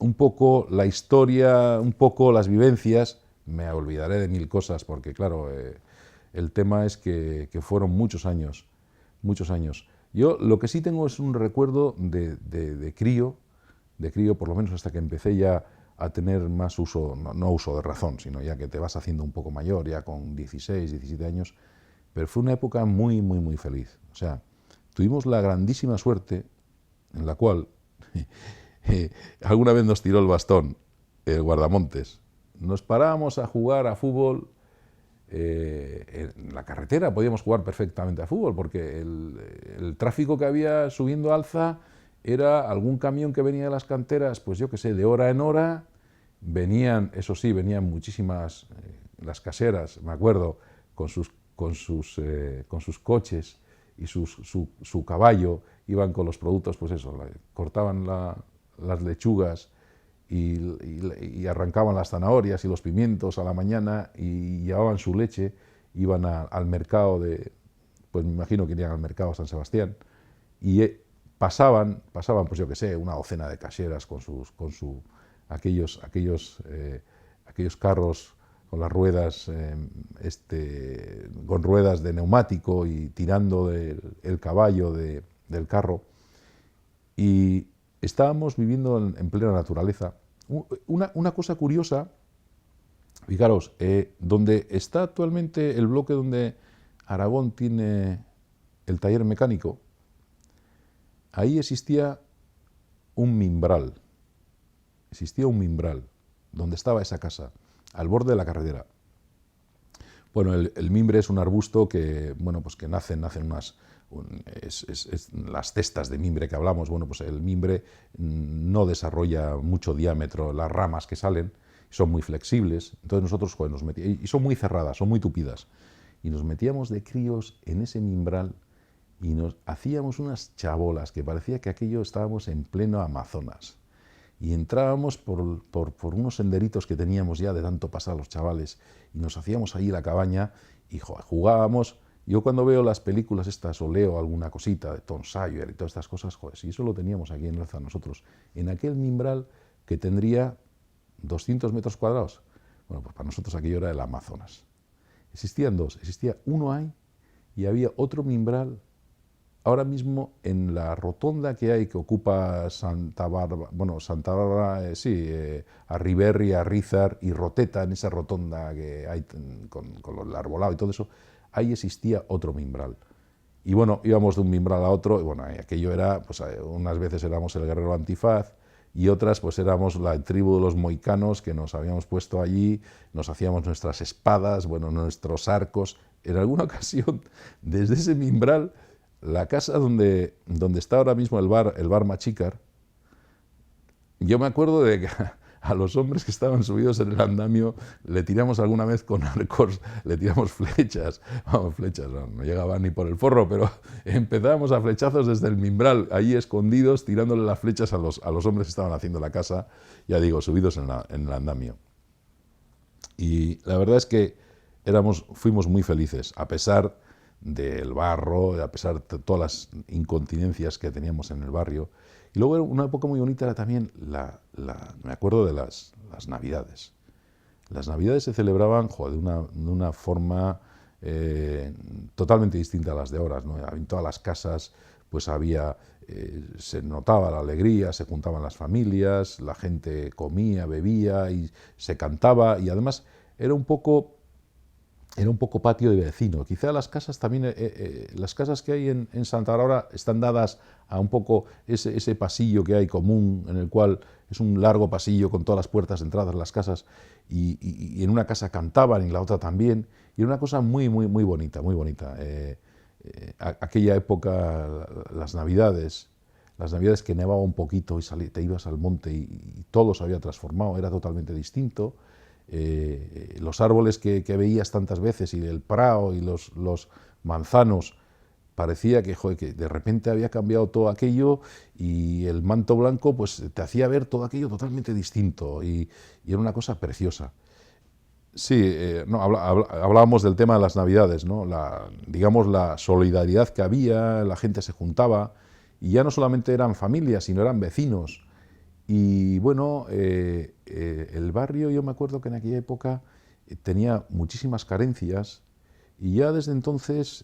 un poco la historia, un poco las vivencias. Me olvidaré de mil cosas porque, claro, el tema es que fueron muchos años, muchos años. Yo lo que sí tengo es un recuerdo de crío, por lo menos hasta que empecé ya a tener más uso, no uso de razón, sino ya que te vas haciendo un poco mayor, ya con 16, 17 años, pero fue una época muy, muy, muy feliz. O sea, tuvimos la grandísima suerte en la cual alguna vez nos tiró el bastón el guardamontes. Nos parábamos a jugar a fútbol en la carretera, podíamos jugar perfectamente a fútbol, porque el tráfico que había subiendo alza era algún camión que venía de las canteras, pues yo qué sé, de hora en hora. Venían, eso sí, venían muchísimas, las caseras, me acuerdo, con sus coches y su caballo, iban con los productos, pues eso, cortaban las lechugas y arrancaban las zanahorias y los pimientos a la mañana y llevaban su leche, iban al mercado pues me imagino que irían al mercado San Sebastián, y pasaban, pues yo qué sé, una docena de caseras con aquellos carros con las ruedas, con ruedas de neumático y tirando el caballo del carro. Y estábamos viviendo en plena naturaleza. Una cosa curiosa, fijaros, donde está actualmente el bloque donde Aragón tiene el taller mecánico, ahí existía un mimbral. Existía un mimbral donde estaba esa casa, al borde de la carretera. Bueno, el mimbre es un arbusto que, bueno, pues que nacen las cestas de mimbre que hablamos. Bueno, pues el mimbre no desarrolla mucho diámetro, las ramas que salen son muy flexibles, entonces nosotros, joder, nos metíamos, y son muy cerradas, son muy tupidas, y nos metíamos de críos en ese mimbral y nos hacíamos unas chabolas que parecía que aquello estábamos en pleno Amazonas. Y entrábamos por unos senderitos que teníamos ya de tanto pasar los chavales y nos hacíamos ahí la cabaña y jugábamos. Yo cuando veo las películas estas o leo alguna cosita de Tom Sawyer y todas estas cosas, joder, si eso lo teníamos aquí en Leza nosotros, en aquel mimbral que tendría 200 metros cuadrados. Bueno, pues para nosotros aquello era el Amazonas. Existían dos, existía uno ahí y había otro mimbral ahora mismo en la rotonda que hay que ocupa Santa Bárbara, a Riberri, a Rizar y Roteta, en esa rotonda que hay con el arbolado y todo eso, ahí existía otro mimbral. Y bueno, íbamos de un mimbral a otro, y bueno, aquello era, pues unas veces éramos el guerrero antifaz, y otras pues éramos la tribu de los mohicanos que nos habíamos puesto allí, nos hacíamos nuestras espadas, bueno, nuestros arcos. En alguna ocasión, desde ese mimbral, la casa donde está ahora mismo el bar Machícar, yo me acuerdo de que a los hombres que estaban subidos en el andamio le tiramos alguna vez con arcos, le tiramos flechas, vamos, flechas, no llegaban ni por el forro, pero empezábamos a flechazos desde el mimbral, ahí escondidos, tirándole las flechas a los hombres que estaban haciendo la casa, ya digo, subidos en el andamio. Y la verdad es que fuimos muy felices, a pesar del barro, a pesar de todas las incontinencias que teníamos en el barrio. Y luego una época muy bonita era también, me acuerdo de las Navidades. Las Navidades se celebraban de una forma totalmente distinta a las de ahora, ¿no? En todas las casas pues se notaba la alegría, se juntaban las familias, la gente comía, bebía y se cantaba, y además era un poco patio de vecino. Quizá las casas también, las casas que hay en Santa Bárbara están dadas a un poco ese pasillo que hay común, en el cual es un largo pasillo con todas las puertas de entrada de las casas, y en una casa cantaban y en la otra también, y era una cosa muy, muy, muy bonita, muy bonita. Aquella época, las Navidades que nevaba un poquito y te ibas al monte y todo se había transformado, era totalmente distinto. Los árboles que veías tantas veces y el prado y los manzanos, parecía que de repente había cambiado todo aquello, y el manto blanco pues te hacía ver todo aquello totalmente distinto, y era una cosa preciosa. Sí, hablábamos del tema de las Navidades, ¿no? Digamos, la solidaridad que había, la gente se juntaba, y ya no solamente eran familias, sino eran vecinos. Y bueno, el barrio, yo me acuerdo que en aquella época tenía muchísimas carencias y ya desde entonces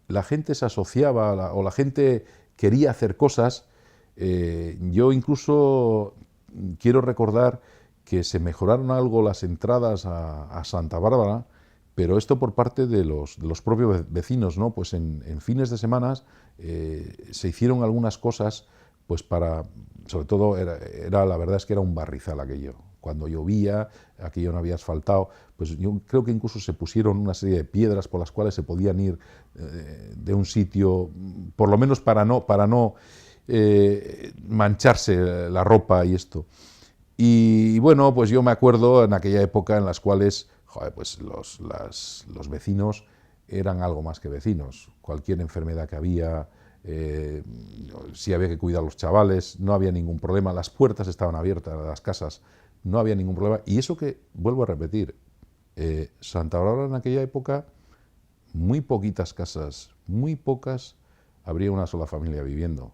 la gente se asociaba o la gente quería hacer cosas. Yo incluso quiero recordar que se mejoraron algo las entradas a Santa Bárbara, pero esto por parte de los propios vecinos, ¿no? Pues en fines de semanas se hicieron algunas cosas, pues para, sobre todo la verdad es que era un barrizal aquello. Cuando llovía, aquello no había asfaltado, pues yo creo que incluso se pusieron una serie de piedras por las cuales se podían ir de un sitio, por lo menos para no mancharse la ropa y esto. Y bueno, pues yo me acuerdo en aquella época en las cuales, joder, pues los vecinos eran algo más que vecinos. Cualquier enfermedad que había, si había que cuidar a los chavales, no había ningún problema. Las puertas estaban abiertas de las casas, no había ningún problema. Y eso que, vuelvo a repetir, Santa Bárbara en aquella época, muy poquitas casas, muy pocas, habría una sola familia viviendo.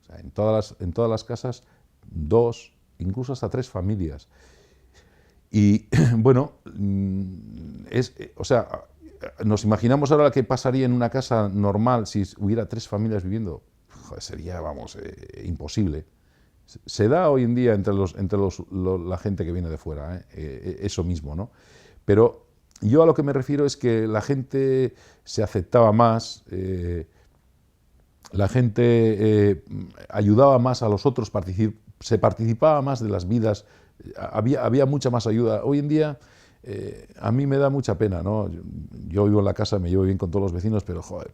O sea, en todas las casas, 2, incluso hasta 3 familias. Y bueno, o sea, nos imaginamos ahora qué pasaría en una casa normal si hubiera 3 familias viviendo. Joder, sería, vamos, imposible. Se da hoy en día entre la gente que viene de fuera, eso mismo, ¿no? Pero yo a lo que me refiero es que la gente se aceptaba más, la gente ayudaba más a los otros, se participaba más de las vidas, había mucha más ayuda. Hoy en día a mí me da mucha pena, ¿no? Yo vivo en la casa, me llevo bien con todos los vecinos, pero joder,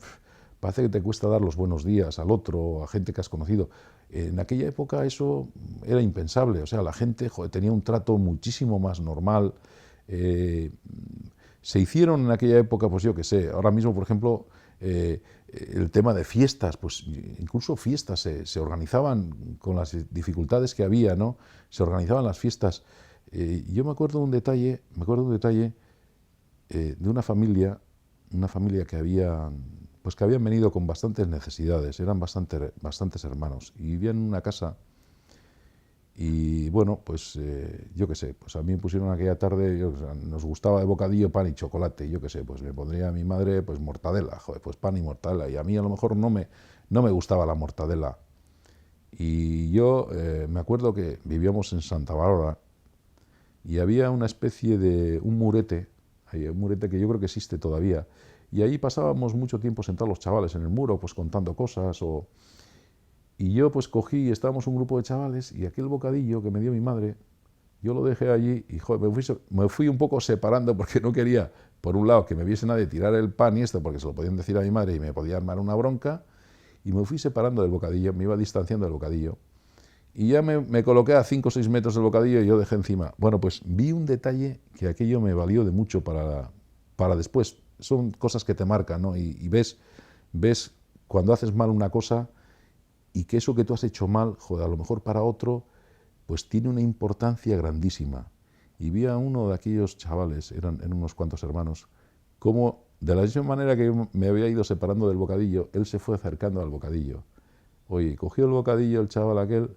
parece que te cuesta dar los buenos días al otro, a gente que has conocido. En aquella época eso era impensable, o sea, la gente, joder, tenía un trato muchísimo más normal. Se hicieron en aquella época, pues yo qué sé, ahora mismo, por ejemplo, el tema de fiestas, pues incluso fiestas se organizaban con las dificultades que había, ¿no? Se organizaban las fiestas. Yo me acuerdo de un detalle, de una familia que habían venido con bastantes necesidades, eran bastantes hermanos, y vivían en una casa. Y bueno, pues yo qué sé, pues a mí me pusieron aquella tarde, nos gustaba de bocadillo pan y chocolate, y yo qué sé, pues me pondría a mi madre pues mortadela, joder, pues pan y mortadela, y a mí a lo mejor no me gustaba la mortadela. Y yo me acuerdo que vivíamos en Santa Bárbara y había una especie de un murete que yo creo que existe todavía, y ahí pasábamos mucho tiempo sentados los chavales en el muro, pues contando cosas Y yo pues cogí, estábamos un grupo de chavales, y aquel bocadillo que me dio mi madre, yo lo dejé allí y joder, me fui un poco separando porque no quería, por un lado, que me viese nadie tirar el pan y esto, porque se lo podían decir a mi madre y me podía armar una bronca, y me fui separando del bocadillo, me iba distanciando del bocadillo. Y ya me coloqué a 5 o 6 metros del bocadillo y yo dejé encima. Bueno, pues vi un detalle que aquello me valió de mucho para después. Son cosas que te marcan, ¿no? Y ves cuando haces mal una cosa, y que eso que tú has hecho mal, joder, a lo mejor para otro, pues tiene una importancia grandísima. Y vi a uno de aquellos chavales, eran unos cuantos hermanos, como de la misma manera que yo me había ido separando del bocadillo, él se fue acercando al bocadillo. Oye, cogió el bocadillo el chaval aquel,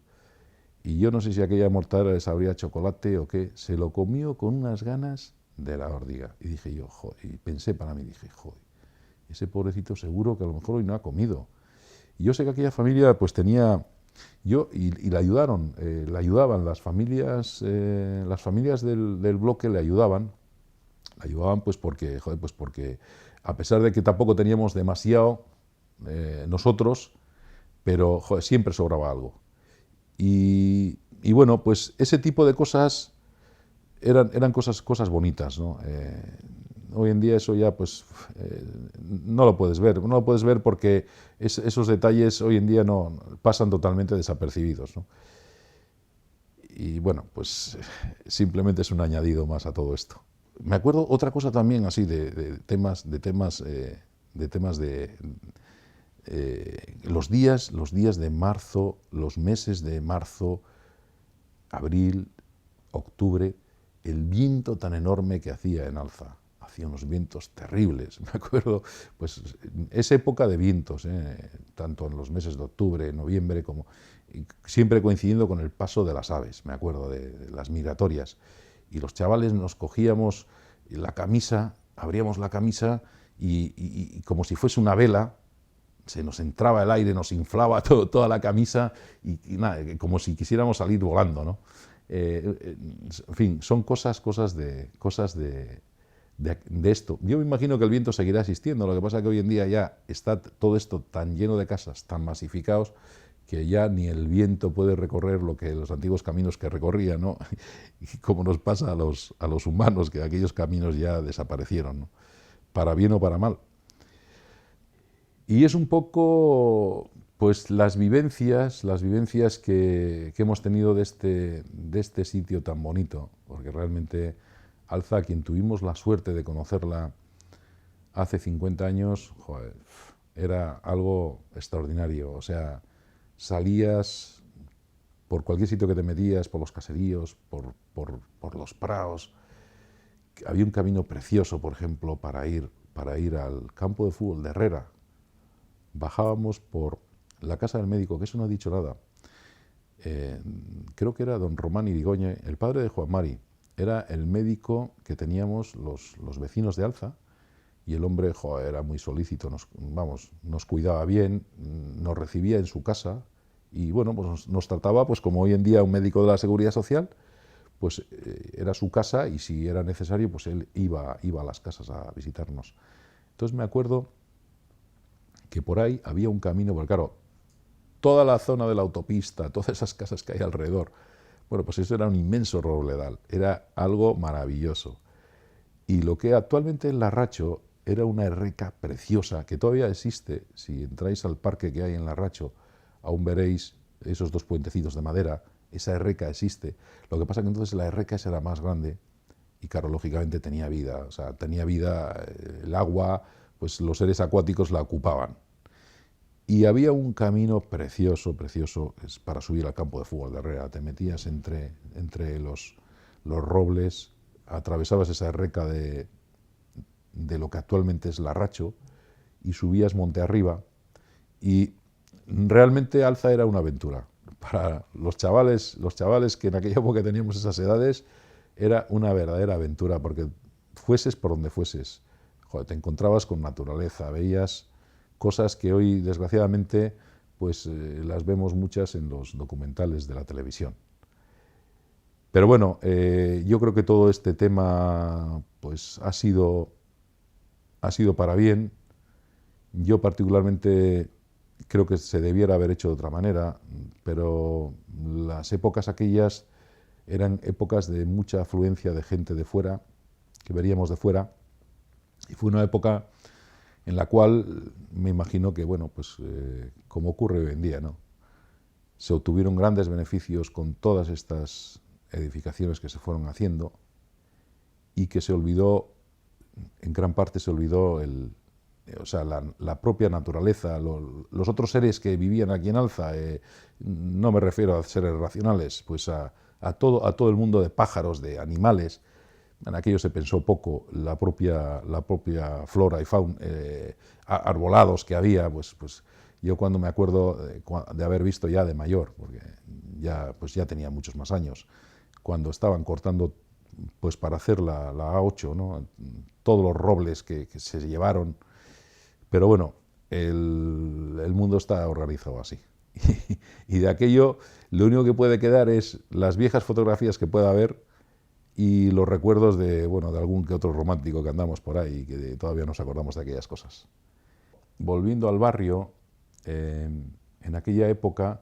y yo no sé si aquella mortadela le sabría chocolate o qué, se lo comió con unas ganas de la órdiga. Y dije yo, joder, y pensé para mí, dije, joder, ese pobrecito seguro que a lo mejor hoy no ha comido. Y yo sé que aquella familia pues tenía, y la ayudaban las familias del bloque le ayudaban pues porque, joder, pues porque a pesar de que tampoco teníamos demasiado nosotros, pero joder, siempre sobraba algo. Y bueno, pues ese tipo de cosas eran cosas bonitas, ¿no? Hoy en día eso ya pues no lo puedes ver porque esos detalles hoy en día no pasan totalmente desapercibidos, ¿no? Y bueno, pues simplemente es un añadido más a todo esto. Me acuerdo otra cosa también así de temas de los días de marzo, los meses de marzo, abril, octubre, el viento tan enorme que hacía en Alza. hacía unos vientos terribles, me acuerdo, pues es época de vientos, tanto en los meses de octubre, noviembre, como siempre coincidiendo con el paso de las aves, me acuerdo, de las migratorias. Y los chavales nos cogíamos la camisa, abríamos la camisa y como si fuese una vela, se nos entraba el aire, nos inflaba toda la camisa y nada, como si quisiéramos salir volando, ¿no? En fin, son cosas de esto. Yo me imagino que el viento seguirá existiendo, lo que pasa es que hoy en día ya está todo esto tan lleno de casas, tan masificados, que ya ni el viento puede recorrer lo que los antiguos caminos que recorría, ¿no? Y como nos pasa a los humanos, que aquellos caminos ya desaparecieron, ¿no? Para bien o para mal. Y es un poco, pues, las vivencias que hemos tenido de este sitio tan bonito, porque realmente Alza, quien tuvimos la suerte de conocerla hace 50 años, joder, era algo extraordinario. O sea, salías por cualquier sitio que te metías, por los caseríos, por los prados. Había un camino precioso, por ejemplo, para ir al campo de fútbol de Herrera. Bajábamos por la casa del médico, que eso no ha dicho nada. Creo que era don Román Irigoyen, el padre de Juan Mari. Era el médico que teníamos los vecinos de Alza, y el hombre, joder, era muy solícito, nos cuidaba bien, nos recibía en su casa, y bueno, pues nos trataba pues como hoy en día un médico de la Seguridad Social, pues era su casa, y si era necesario, pues él iba a las casas a visitarnos. Entonces me acuerdo que por ahí había un camino, porque claro, toda la zona de la autopista, todas esas casas que hay alrededor, bueno, pues eso era un inmenso robledal, era algo maravilloso. Y lo que actualmente es Larracho era una erreca preciosa, que todavía existe. Si entráis al parque que hay en Larracho, aún veréis esos dos puentecitos de madera, esa erreca existe. Lo que pasa es que entonces la erreca esa era más grande y, claro, lógicamente tenía vida. O sea, tenía vida, el agua, pues los seres acuáticos la ocupaban. Y había un camino precioso, precioso, para subir al campo de fútbol de Herrera. Te metías entre los robles, atravesabas esa erreca de lo que actualmente es Larracho y subías monte arriba, y realmente Alza era una aventura. Para los chavales que en aquella época teníamos esas edades, era una verdadera aventura, porque fueses por donde fueses, joder, te encontrabas con naturaleza, veías cosas que hoy, desgraciadamente, pues las vemos muchas en los documentales de la televisión. Pero bueno, yo creo que todo este tema pues ha sido para bien. Yo particularmente creo que se debiera haber hecho de otra manera, pero las épocas aquellas eran épocas de mucha afluencia de gente de fuera, que veríamos de fuera, y fue una época en la cual me imagino que, bueno, pues como ocurre hoy en día, ¿no? Se obtuvieron grandes beneficios con todas estas edificaciones que se fueron haciendo, y que se olvidó, en gran parte se olvidó la propia naturaleza, los otros seres que vivían aquí en Alza. No me refiero a seres racionales, pues a todo el mundo de pájaros, de animales. En aquello se pensó poco, la propia flora y fauna, arbolados que había, pues yo cuando me acuerdo de haber visto ya de mayor, porque ya tenía muchos más años, cuando estaban cortando pues para hacer la A8, ¿no? Todos los robles que se llevaron. Pero bueno, el mundo está organizado así. Y de aquello lo único que puede quedar es las viejas fotografías que pueda haber y los recuerdos de algún que otro romántico que andamos por ahí y que todavía nos acordamos de aquellas cosas. Volviendo al barrio, en aquella época,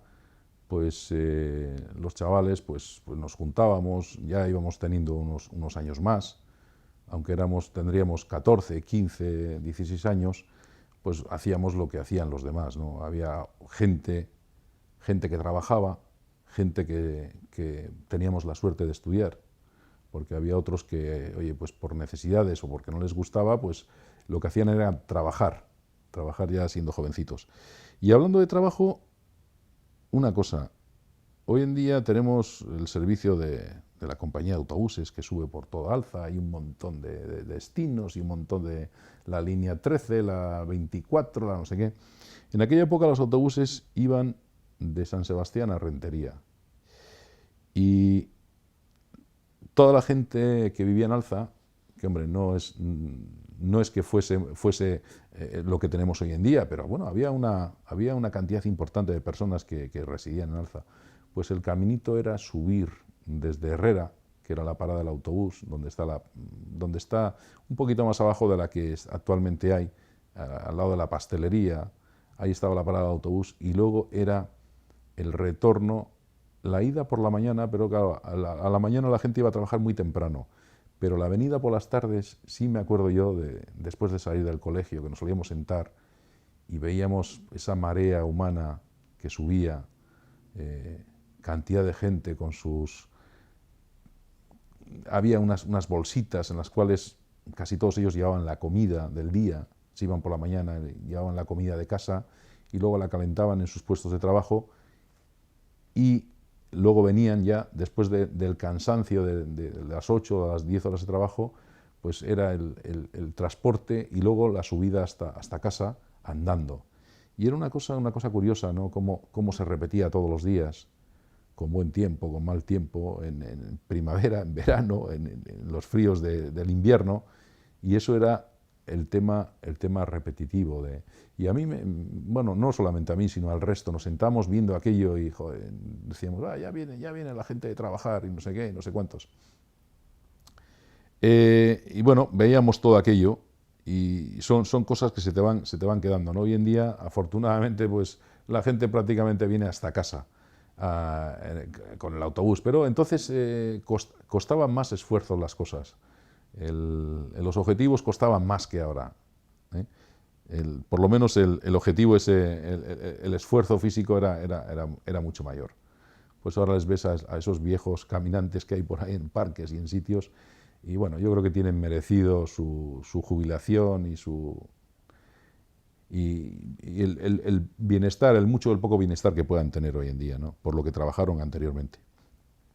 pues los chavales pues nos juntábamos, ya íbamos teniendo unos años más, aunque tendríamos 14, 15, 16 años, pues hacíamos lo que hacían los demás, ¿no? Había gente que trabajaba, gente que teníamos la suerte de estudiar, porque había otros que, oye, pues por necesidades o porque no les gustaba, pues lo que hacían era trabajar ya siendo jovencitos. Y hablando de trabajo, una cosa, hoy en día tenemos el servicio de de la compañía de autobuses que sube por toda Alza, hay un montón de destinos y un montón de la línea 13, la 24, la no sé qué. En aquella época los autobuses iban de San Sebastián a Rentería. Y toda la gente que vivía en Alza, que hombre, no es que fuese lo que tenemos hoy en día, pero bueno, había una cantidad importante de personas que residían en Alza. Pues el caminito era subir desde Herrera, que era la parada del autobús, donde está un poquito más abajo de la que actualmente hay, al lado de la pastelería, ahí estaba la parada del autobús, y luego era el retorno, la ida por la mañana, pero claro, a la mañana la gente iba a trabajar muy temprano, pero la venida por las tardes, sí me acuerdo yo, después de salir del colegio, que nos solíamos sentar y veíamos esa marea humana que subía, cantidad de gente con sus... Había unas bolsitas en las cuales casi todos ellos llevaban la comida del día, se iban por la mañana, llevaban la comida de casa y luego la calentaban en sus puestos de trabajo y luego venían ya, después del cansancio de las 8 o las 10 horas de trabajo, pues era el transporte y luego la subida hasta casa andando. Y era una cosa curiosa, ¿no? Cómo se repetía todos los días, con buen tiempo, con mal tiempo, en primavera, en verano, en los fríos del invierno, y eso era el tema repetitivo. Y a mí, bueno, no solamente a mí, sino al resto, nos sentamos viendo aquello y joder, decíamos, ya viene la gente de trabajar y no sé qué, no sé cuántos. Y bueno, veíamos todo aquello y son cosas que se te van quedando, ¿no? Hoy en día, afortunadamente, pues la gente prácticamente viene hasta casa con el autobús, pero entonces costaban más esfuerzo las cosas. Los objetivos costaban más que ahora. Por lo menos el objetivo el esfuerzo físico era mucho mayor. Pues ahora les ves a esos viejos caminantes que hay por ahí en parques y en sitios, y bueno, yo creo que tienen merecido su jubilación y el bienestar, el mucho o el poco bienestar que puedan tener hoy en día, ¿no? Por lo que trabajaron anteriormente.